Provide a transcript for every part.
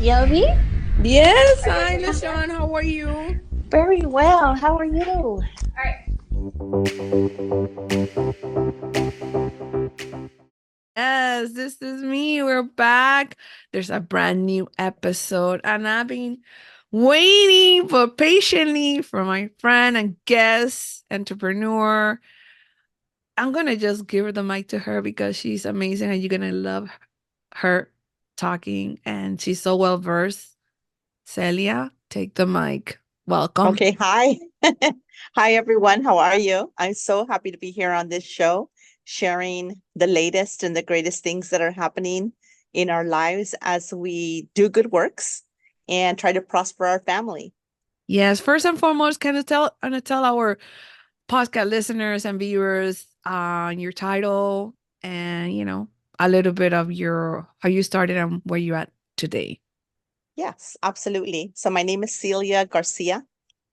Yovy? Yes, hi, LaShawn. How are you? Very well. How are you? Yes, this is me. We're back. There's a brand new episode, and I've been waiting for patiently for my friend and guest entrepreneur. I'm gonna just give her the mic to her because she's amazing and you're gonna love her talking, and she's so well versed. Celia, take the mic. Welcome. Okay, hi. Hi, everyone. How are you? I'm so happy to be here on this show, sharing the latest and the greatest things that are happening in our lives as we do good works and try to prosper our family. Yes, first and foremost, can you tell our podcast listeners and viewers your title and a little bit of your how you started and where you at today. Yes, absolutely. So, my name is Celia Garcia,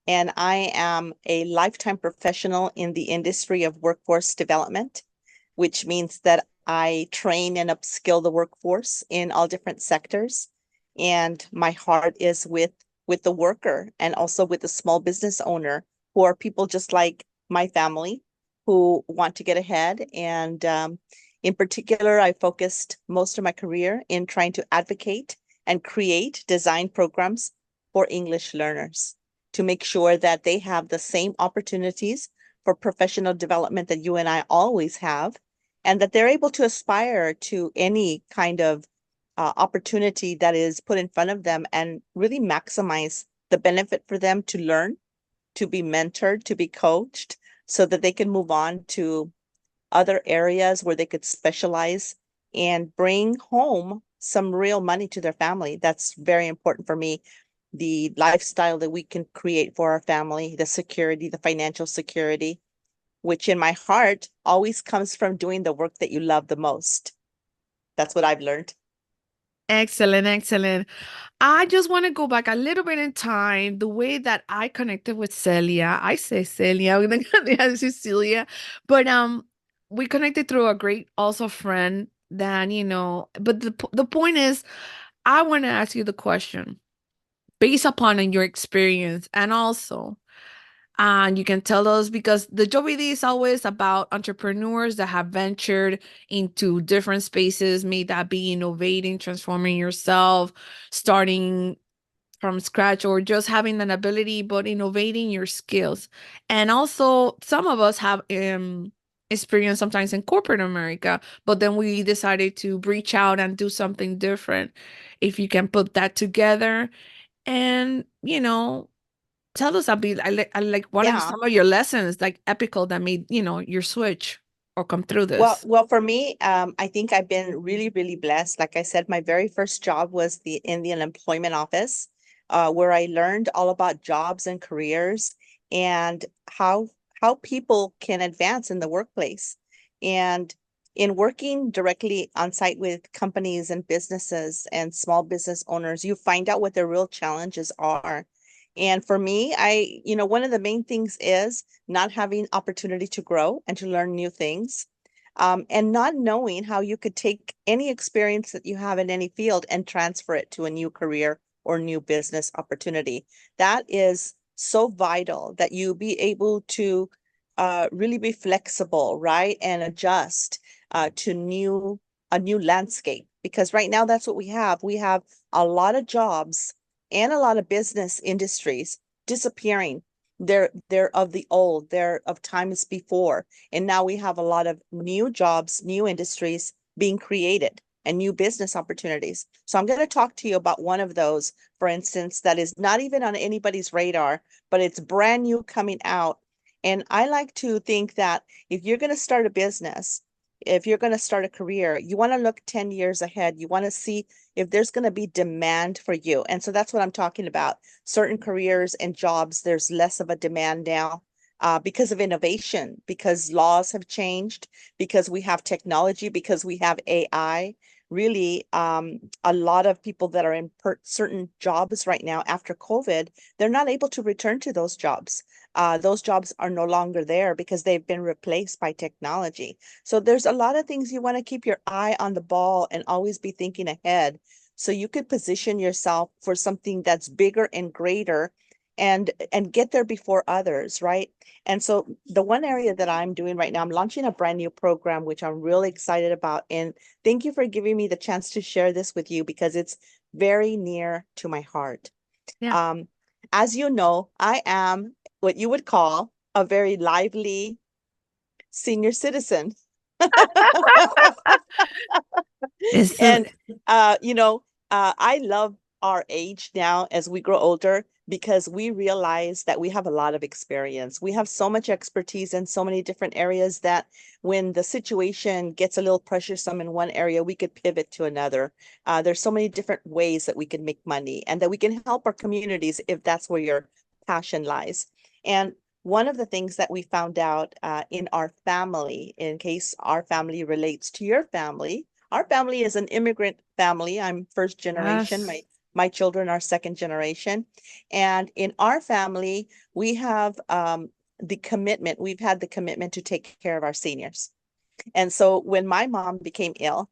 and I am a lifetime professional in the industry of workforce development, which means that I train and upskill the workforce in all different sectors. And my heart is with the worker and also with the small business owner, who are people just like my family who want to get ahead. And in particular, I focused most of my career in trying to advocate and create design programs for English learners to make sure that they have the same opportunities for professional development that you and I always have, and that they're able to aspire to any kind of opportunity that is put in front of them and really maximize the benefit for them to learn, to be mentored, to be coached, so that they can move on to other areas where they could specialize and bring home some real money to their family. That's very important for me. The lifestyle that we can create for our family, the security, the financial security, which in my heart always comes from doing the work that you love the most. That's what I've learned. Excellent, excellent. I just want to go back a little bit in time. The way that I connected with Celia, I say Celia, I'm gonna say Celia, but we connected through a great also friend that But the point is, I want to ask you the question based upon your experience, and also and you can tell us because the Yovy D is always about entrepreneurs that have ventured into different spaces, may that be innovating, transforming yourself, starting from scratch, or just having an ability, but innovating your skills. And also, some of us have experience sometimes in corporate America, but then we decided to reach out and do something different. If you can put that together and, tell us a bit. I like what are Yeah. some of your lessons, like epical, that made your switch or come through Well, this. well, for me, I think I've been really, really blessed. Like I said, my very first job was the in the unemployment office, where I learned all about jobs and careers and how people can advance in the workplace. And in working directly on site with companies and businesses and small business owners, you find out what their real challenges are. And for me, one of the main things is not having opportunity to grow and to learn new things, and not knowing how you could take any experience that you have in any field and transfer it to a new career or new business opportunity. That is so vital that you be able to really be flexible, right, and adjust to a new landscape. Because right now, that's what we have. We have a lot of jobs and a lot of business industries disappearing. They're of the old, they're of times before. And now we have a lot of new jobs, new industries being created and new business opportunities. So I'm going to talk to you about one of those, for instance, that is not even on anybody's radar, but it's brand new coming out. And I like to think that if you're going to start a business, if you're going to start a career, you want to look 10 years ahead. You want to see if there's going to be demand for you. And so that's what I'm talking about. Certain careers and jobs, there's less of a demand now, because of innovation, because laws have changed, because we have technology, because we have AI. Really, a lot of people that are in certain jobs right now after COVID, they're not able to return to those jobs. Those jobs are no longer there because they've been replaced by technology. So there's a lot of things you want to keep your eye on the ball and always be thinking ahead so you could position yourself for something that's bigger and greater and get there before others, right? And so the one area that I'm doing right now, I'm launching a brand new program, which I'm really excited about. And thank you for giving me the chance to share this with you because it's very near to my heart. Yeah. As you know, I am what you would call a very lively senior citizen. It's And I love our age now as we grow older because we realize that we have a lot of experience. We have so much expertise in so many different areas that when the situation gets a little pressuresome in one area, we could pivot to another. There's so many different ways that we can make money and that we can help our communities if that's where your passion lies. And one of the things that we found out in our family, in case our family relates to your family, our family is an immigrant family. I'm first generation. yes. My children are second generation. And in our family, we have the commitment, we've had the commitment to take care of our seniors. And so when my mom became ill,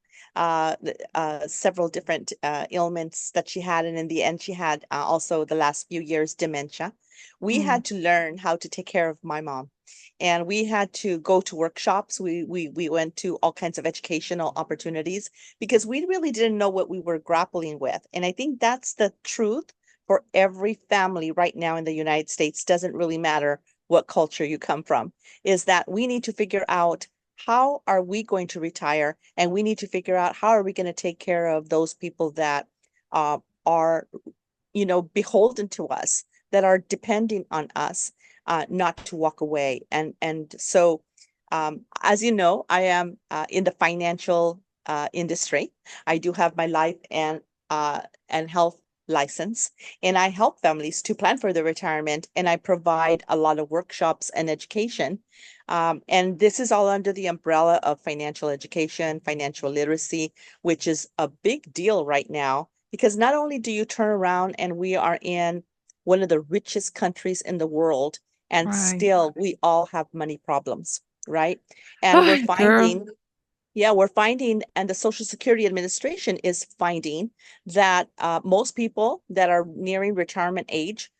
several different ailments that she had, and in the end, she had also the last few years dementia. We Mm, had to learn how to take care of my mom, and we had to go to workshops. We went to all kinds of educational opportunities because we really didn't know what we were grappling with. And I think that's the truth for every family right now in the United States. Doesn't really matter what culture you come from, is that we need to figure out how are we going to retire, and we need to figure out how are we going to take care of those people that are beholden to us, that are depending on us, not to walk away. And so as you know, I am in the financial industry. I do have my life and health license, and I help families to plan for their retirement, and I provide a lot of workshops and education. And this is all under the umbrella of financial education, financial literacy, which is a big deal right now, because not only do you turn around and we are in one of the richest countries in the world, and right. still we all have money problems, right? And we're Oh, girl. finding, yeah, we're finding, and the Social Security Administration is finding that most people that are nearing retirement age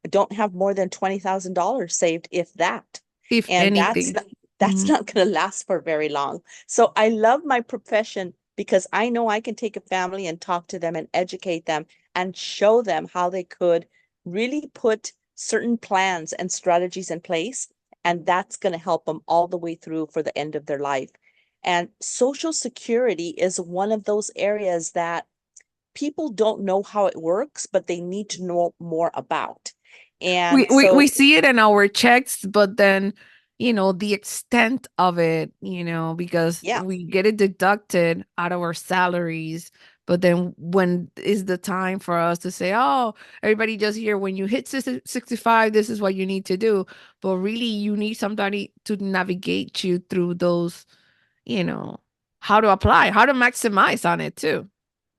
don't have more than $20,000 saved, if that. If And anything. that's Mhm. not going to last for very long. So I love my profession because I know I can take a family and talk to them and educate them and show them how they could really put certain plans and strategies in place. And that's going to help them all the way through for the end of their life. And Social Security is one of those areas that people don't know how it works, but they need to know more about. We, And we we so, see it in our checks, but then, the extent of it, because yeah, we get it deducted out of our salaries. But then when is the time for us to say, oh, everybody just here, when you hit 65, this is what you need to do. But really, you need somebody to navigate you through those, you know, how to apply, how to maximize on it too.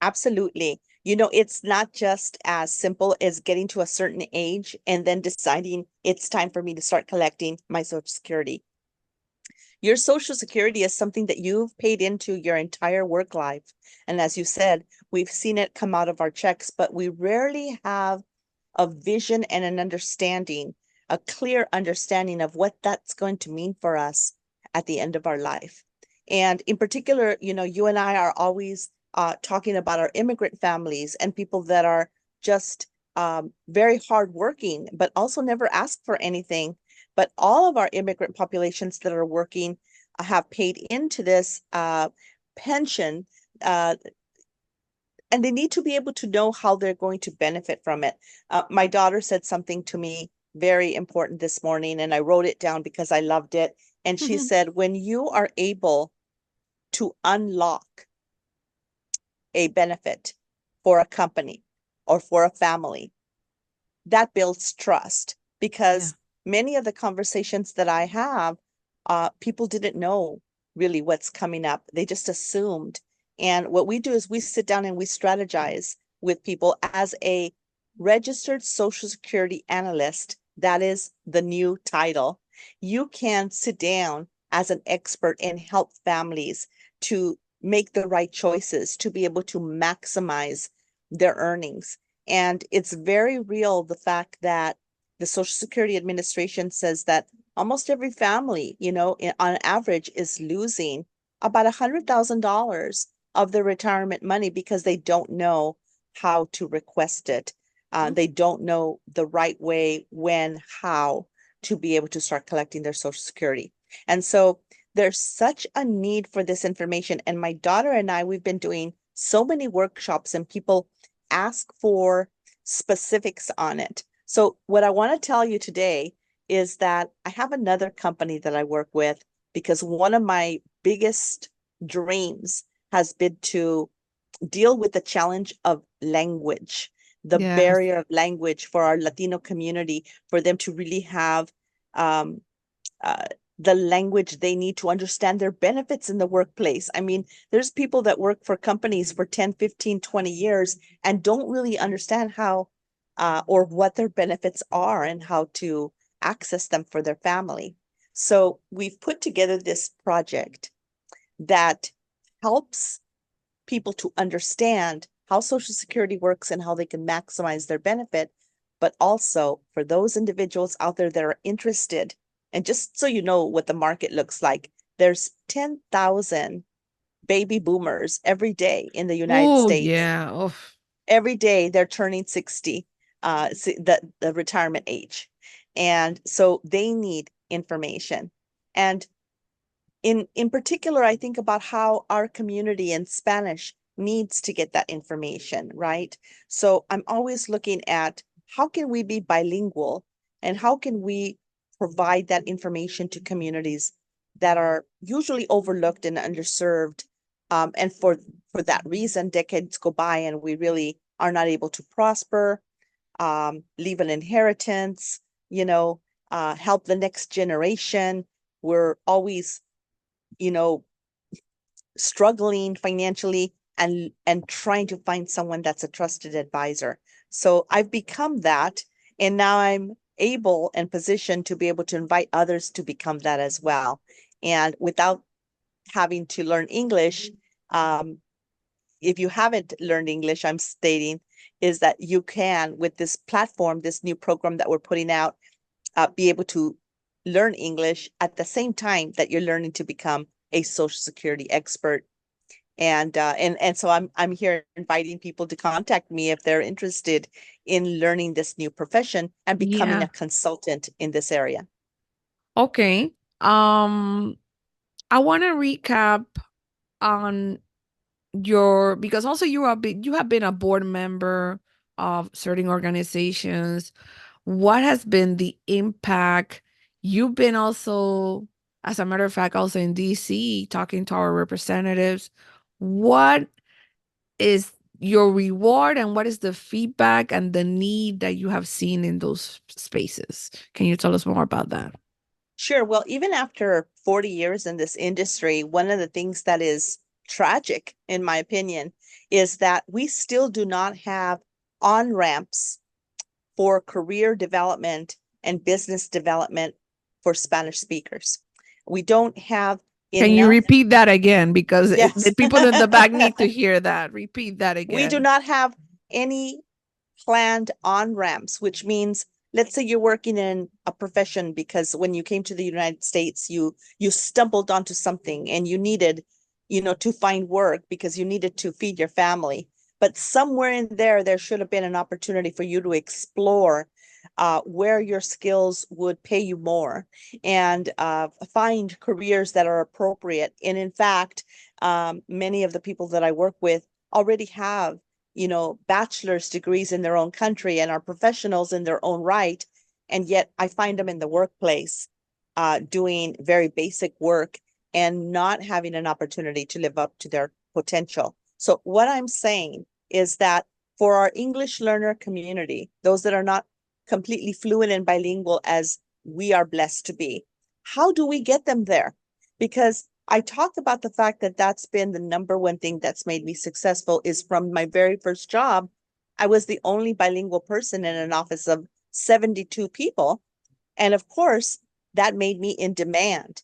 absolutely. It's not just as simple as getting to a certain age and then deciding it's time for me to start collecting my Social Security. Your Social Security is something that you've paid into your entire work life. And as you said, we've seen it come out of our checks, but we rarely have a vision and an understanding, a clear understanding of what that's going to mean for us at the end of our life. And in particular, you and I are always talking about our immigrant families and people that are just very hardworking, but also never ask for anything. But all of our immigrant populations that are working have paid into this pension, uh, and they need to be able to know how they're going to benefit from it. My daughter said something to me very important this morning, and I wrote it down because I loved it. And she said, when you are able to unlock a benefit for a company or for a family, that builds trust, Yeah. because many of the conversations that I have, people didn't know really what's coming up. They just assumed. And what we do is we sit down and we strategize with people as a registered Social Security analyst. That is the new title. You can sit down as an expert and help families to make the right choices, to be able to maximize their earnings. And it's very real, the fact that the Social Security Administration says that almost every family, on average is losing about $100,000 of their retirement money because they don't know how to request it. They don't know the right way, when, how to be able to start collecting their Social Security. And so there's such a need for this information. And my daughter and I, we've been doing so many workshops, and people ask for specifics on it. So what I want to tell you today is that I have another company that I work with, because one of my biggest dreams has been to deal with the challenge of language, the Yes. barrier of language for our Latino community, for them to really have um, uh, the language they need to understand their benefits in the workplace. I mean, there's people that work for companies for 10, 15, 20 years and don't really understand how or what their benefits are and how to access them for their family. So we've put together this project that helps people to understand how Social Security works and how they can maximize their benefit, but also for those individuals out there that are interested. And just so you know what the market looks like, there's 10,000 baby boomers every day in the United Oh, States. yeah. Oh, Every day they're turning 60, the retirement age. And so they need information. And in particular, I think about how our community in Spanish needs to get that information, right? So I'm always looking at how can we be bilingual, and how can we provide that information to communities that are usually overlooked and underserved. And for that reason, decades go by and we really are not able to prosper, leave an inheritance, help the next generation. We're always, you know, struggling financially and trying to find someone that's a trusted advisor. So I've become that, and now I'm able and positioned to be able to invite others to become that as well. And without having to learn English, if you haven't learned English, I'm stating is that you can, with this platform, this new program that we're putting out, be able to learn English at the same time that you're learning to become a Social Security expert. And so I'm here inviting people to contact me if they're interested in learning this new profession and becoming yeah. a consultant in this area. Okay. Um, I want to recap on because also you have been a board member of certain organizations. What has been the impact? You've been also, as a matter of fact, also in DC talking to our representatives. What is your reward, and what is the feedback and the need that you have seen in those spaces? Can you tell us more about that? Sure. Well, even after 40 years in this industry, one of the things that is tragic, in my opinion, is that we still do not have on-ramps for career development and business development for Spanish speakers. We don't have Can you enough. repeat that again? Because Yes. the people in the back need to hear that. Repeat that We do again. not have any planned on-ramps, which means, let's say you're working in a profession because when you came to the United States, you stumbled onto something and you needed, to find work because you needed to feed your family. But somewhere in there should have been an opportunity for you to explore where your skills would pay you more, and find careers that are appropriate. And in fact, many of the people that I work with already have bachelor's degrees in their own country and are professionals in their own right. And yet I find them in the workplace doing very basic work and not having an opportunity to live up to their potential. So what I'm saying is that for our English learner community, those that are not completely fluent and bilingual as we are blessed to be, how do we get them there? Because I talked about the fact that that's been the number one thing that's made me successful. Is from my very first job, I was the only bilingual person in an office of 72 people. And of course, that made me in demand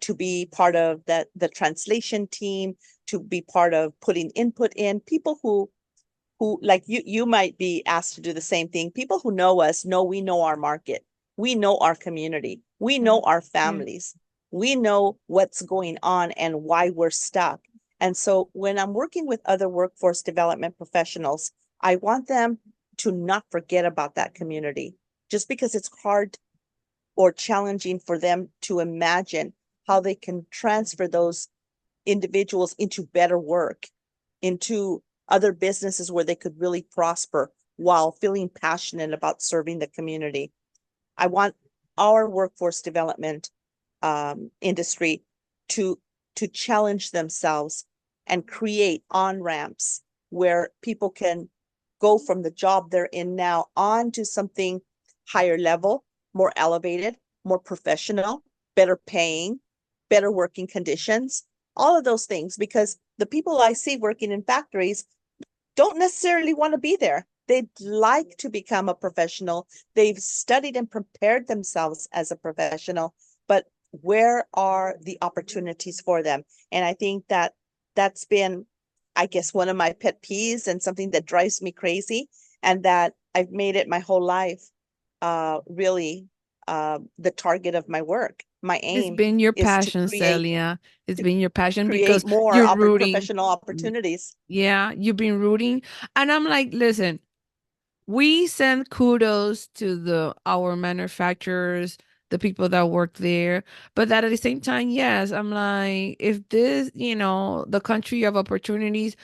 to be part of the translation team, to be part of putting input in, people who who, like you might be asked to do the same thing. People who know us know we know our market. We know our community. We know our families. We know what's going on and why we're stuck. And so when I'm working with other workforce development professionals, I want them to not forget about that community. Just because it's hard or challenging for them to imagine how they can transfer those individuals into better work, into other businesses where they could really prosper while feeling passionate about serving the community. I want our workforce development industry to challenge themselves and create on-ramps where people can go from the job they're in now on to something higher level, more elevated, more professional, better paying, better working conditions, all of those things, because the people I see working in factories don't necessarily want to be there. They'd like to become a professional. They've studied and prepared themselves as a professional, but where are the opportunities for them? And I think that that's been, I guess, one of my pet peeves and something that drives me crazy, and that I've made it my whole life, really, the target of my work. My It's aim been your is to passion, create Celia. It's been your passion because more you're rooting. professional opportunities. Yeah, you've been rooting. And I'm like, listen, we send kudos to our manufacturers, the people that work there. But that at the same time, yes, I'm like, if this, the country of opportunities,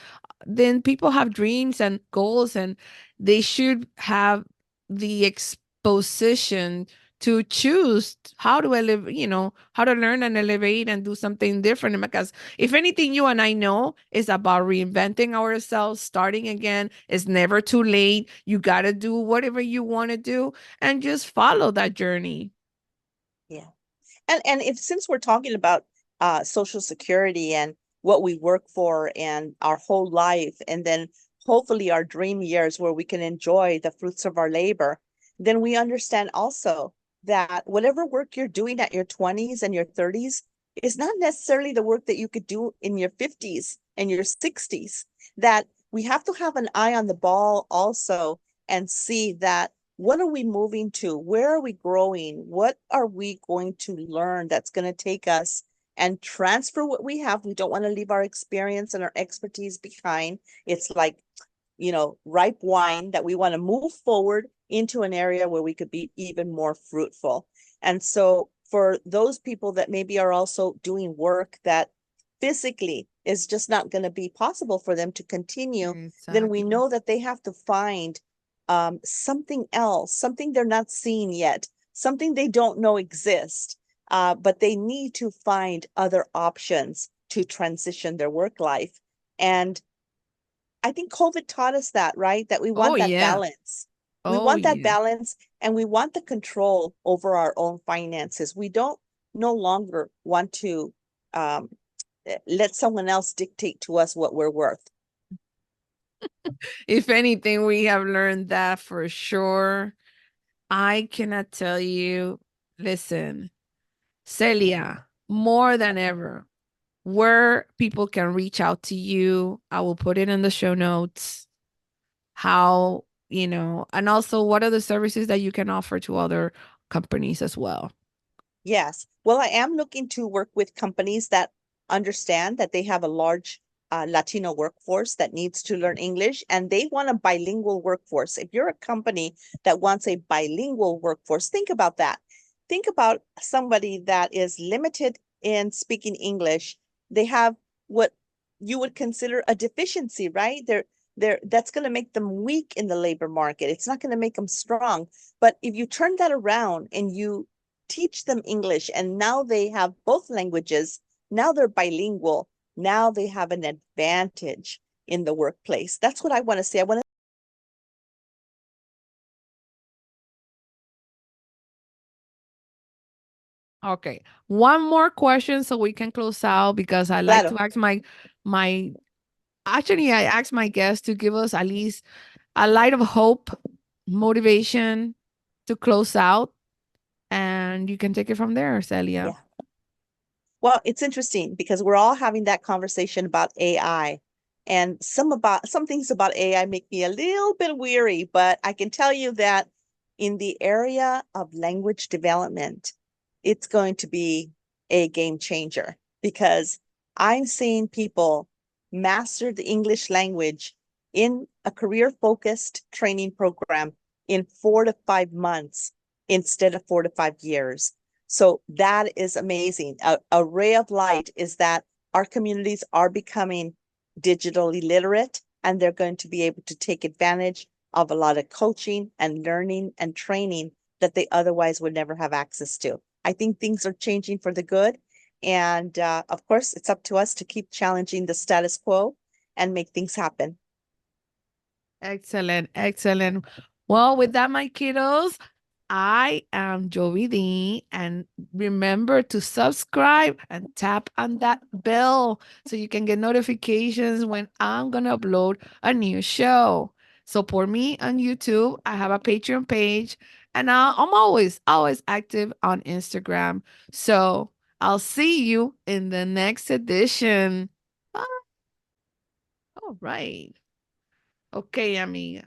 then people have dreams and goals, and they should have the exposition to choose how to elevate, how to learn and elevate and do something different. Because if anything, you and I know is about reinventing ourselves, starting again. It's never too late. You got to do whatever you want to do and just follow that journey. Yeah. And if, since we're talking about Social Security and what we work for and our whole life, and then hopefully our dream years where we can enjoy the fruits of our labor, then we understand also that whatever work you're doing at your 20s and your 30s is not necessarily the work that you could do in your 50s and your 60s. That we have to have an eye on the ball also and see that, what are we moving to? Where are we growing? What are we going to learn that's going to take us and transfer what we have? We don't want to leave our experience and our expertise behind. It's like, ripe wine that we want to move forward into an area where we could be even more fruitful. And so for those people that maybe are also doing work that physically is just not going to be possible for them to continue, then we know that they have to find something else, something they're not seeing yet, something they don't know exists, but they need to find other options to transition their work life. And I think COVID taught us that, right? That we want that balance. We want that balance, and we want the control over our own finances. We don't no longer want to let someone else dictate to us what we're worth. If anything, we have learned that for sure. I cannot tell you, listen, Celia, more than ever, where people can reach out to you. I will put it in the show notes. How, and also what are the services that you can offer to other companies as well? Yes. Well, I am looking to work with companies that understand that they have a large Latino workforce that needs to learn English, and they want a bilingual workforce. If you're a company that wants a bilingual workforce, think about that. Think about somebody that is limited in speaking English. They have what you would consider a deficiency, right? That's going to make them weak in the labor market. It's not going to make them strong. But if you turn that around and you teach them English, and now they have both languages, now they're bilingual, now they have an advantage in the workplace. That's what I want to say. I want to Okay. One more question so we can close out, because I like to ask my actually I ask my guests to give us at least a light of hope, motivation to close out, and you can take it from there, Celia. Yeah. Well, it's interesting because we're all having that conversation about AI. And some things about AI make me a little bit weary, but I can tell you that in the area of language development, it's going to be a game changer because I'm seeing people master the English language in a career-focused training program in 4 to 5 months instead of 4 to 5 years. So that is amazing. A ray of light is that our communities are becoming digitally literate, and they're going to be able to take advantage of a lot of coaching and learning and training that they otherwise would never have access to. I think things are changing for the good. And of course, it's up to us to keep challenging the status quo and make things happen. Excellent, excellent. Well, with that, my kiddos, I am Yovy D, and remember to subscribe and tap on that bell so you can get notifications when I'm going to upload a new show. Support me on YouTube. I have a Patreon page, and I'm always active on Instagram. So I'll see you in the next edition. Bye. All right. Okay, amiga.